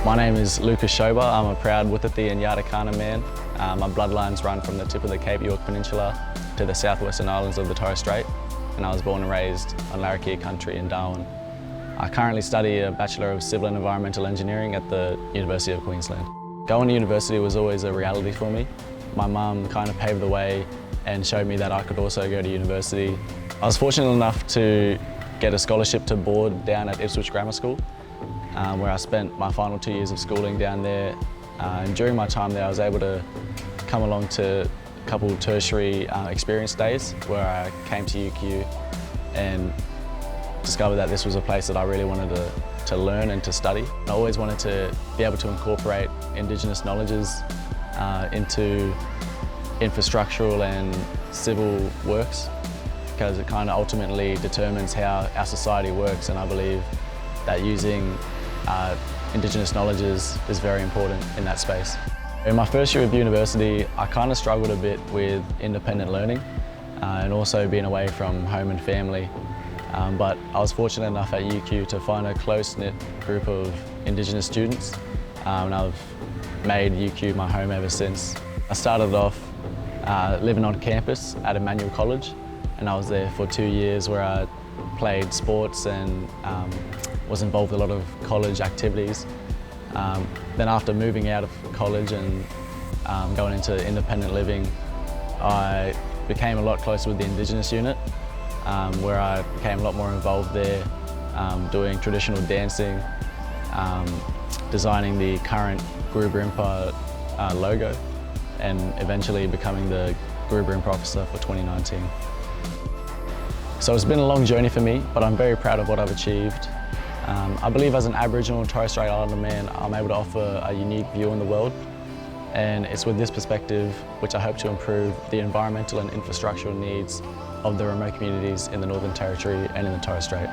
My name is Schober. I'm a proud Wuthathi and Yadhegana man. My bloodlines run from the tip of the Cape York Peninsula to the southwestern islands of the Torres Strait, and I was born and raised on Larrakia country in Darwin. I currently study a Bachelor of Civil and Environmental Engineering at the University of Queensland. Going to university was always a reality for me. My mum kind of paved the way and showed me that I could also go to university. I was fortunate enough to get a scholarship to board down at Ipswich Grammar School, where I spent my final 2 years of schooling down there. And during my time there, I was able to come along to a couple of tertiary experience days where I came to UQ and discovered that this was a place that I really wanted to learn and to study. I always wanted to be able to incorporate Indigenous knowledges into infrastructural and civil works, because it kind of ultimately determines how our society works, and I believe that using Indigenous knowledges is very important in that space. In my first year of university, I kind of struggled a bit with independent learning and also being away from home and family. But I was fortunate enough at UQ to find a close-knit group of Indigenous students, and I've made UQ my home ever since. I started off living on campus at Emmanuel College, and I was there for 2 years where I played sports and was involved with a lot of college activities. Then after moving out of college and going into independent living, I became a lot closer with the Indigenous unit, where I became a lot more involved there, doing traditional dancing, designing the current Guru Empire logo, and eventually becoming the Guru Empire officer for 2019. So it's been a long journey for me, but I'm very proud of what I've achieved. I believe as an Aboriginal and Torres Strait Islander man, I'm able to offer a unique view in the world, and it's with this perspective which I hope to improve the environmental and infrastructural needs of the remote communities in the Northern Territory and in the Torres Strait.